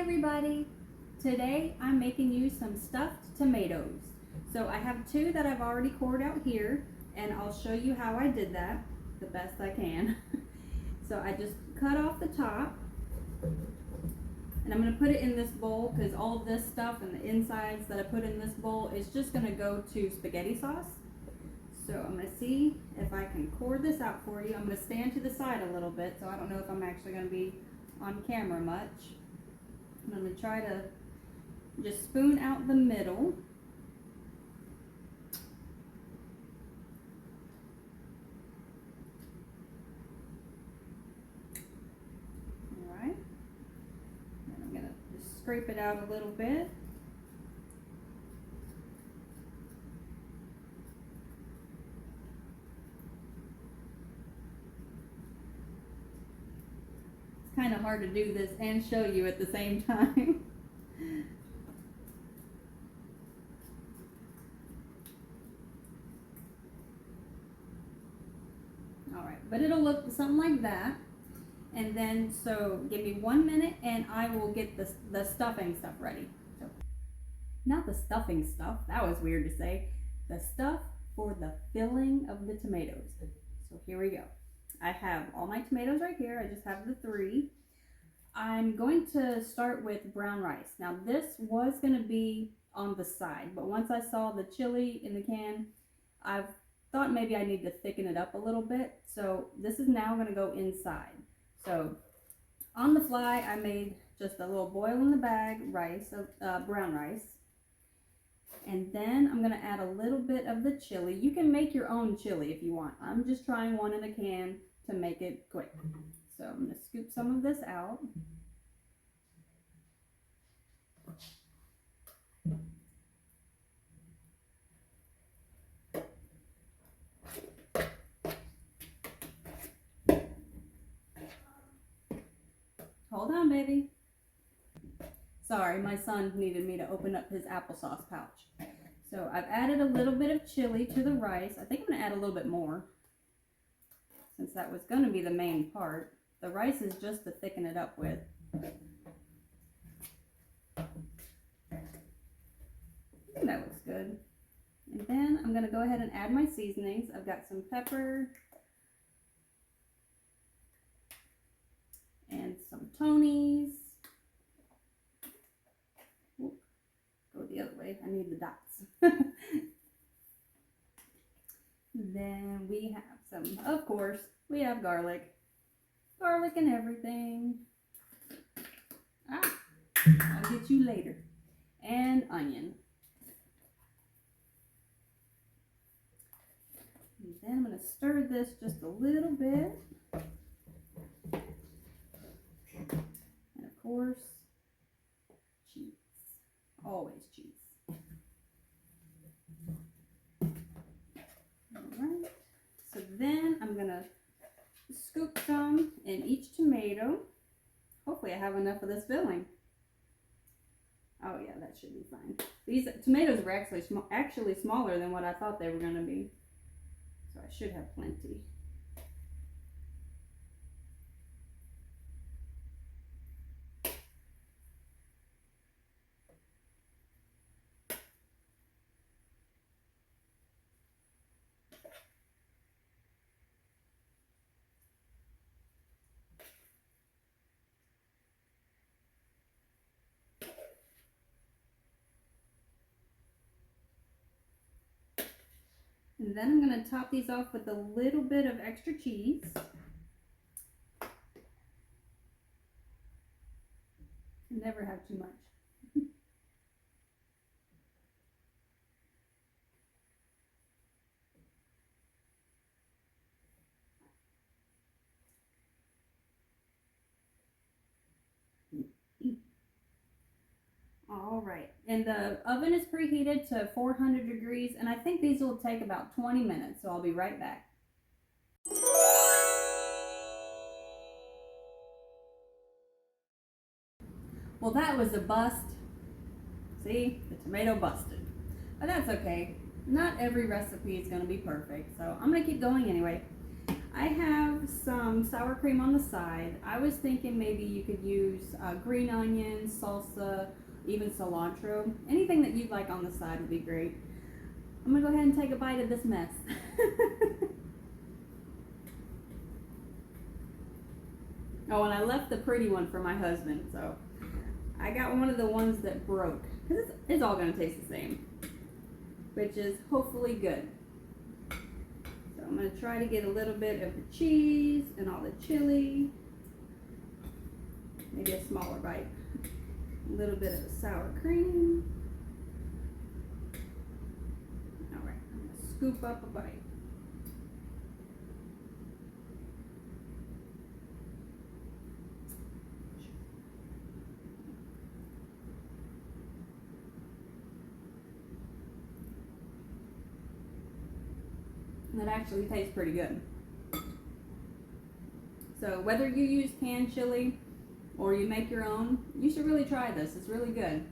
everybody! Today I'm making you some stuffed tomatoes. So I have two that I've already cored out here, and I'll show you how I did that the best I can. So I just cut off the top, and I'm going to put it in this bowl because all of this stuff and the insides that I put in this bowl is just going to go to spaghetti sauce. So I'm going to see if I can core this out for you. I'm going to stand to the side a little bit, so I don't know if I'm actually going to be on camera much. I'm going to try to just spoon out the middle. Alright. And I'm going to just scrape it out a little bit. It's kind of hard to do this and show you at the same time. Alright, but it'll look something like that. And then, so give me 1 minute and I will get the stuffing stuff ready. So, not the stuffing stuff, that was weird to say. The stuff for the filling of the tomatoes. So here we go. I have all my tomatoes right here. I just have the 3. I'm going to start with brown rice. Now this was going to be on the side, but once I saw the chili in the can, I've thought maybe I need to thicken it up a little bit. So this is now going to go inside. So on the fly, I made just a little boil in the bag rice, brown rice. And then I'm going to add a little bit of the chili. You can make your own chili if you want. I'm just trying one in a can to make it quick. So I'm going to scoop some of this out. Hold on, baby. Sorry, my son needed me to open up his applesauce pouch. So I've added a little bit of chili to the rice. I think I'm going to add a little bit more, since that was going to be the main part. The rice is just to thicken it up with. That looks good. And then I'm going to go ahead and add my seasonings. I've got some pepper and some Tony's. Oop, go the other way. I need the dots. Then we have some, of course, we have garlic. Garlic and everything. I'll get you later. And onion. And then I'm going to stir this just a little bit. And of course, cheese. Always cheese. Alright. So then I'm going to scoop some in each tomato. Hopefully I have enough of this filling. Oh yeah, that should be fine. These tomatoes were actually smaller than what I thought they were going to be. So I should have plenty. And then I'm going to top these off with a little bit of extra cheese. Never have too much. All right, and the oven is preheated to 400 degrees, and I think these will take about 20 minutes, so I'll be right back. Well, that was a bust. See, the tomato busted. But that's okay. Not every recipe is going to be perfect, so I'm going to keep going anyway. I have some sour cream on the side. I was thinking maybe you could use green onions, salsa, even cilantro. Anything that you'd like on the side would be great. I'm gonna go ahead and take a bite of this mess. Oh, and I left the pretty one for my husband, so I got one of the ones that broke. It's all gonna taste the same, which is hopefully good. So I'm gonna try to get a little bit of the cheese and all the chili. Maybe a smaller bite. A little bit of the sour cream. All right, I'm gonna scoop up a bite. That actually tastes pretty good. So whether you use canned chili or you make your own, you should really try this. It's really good.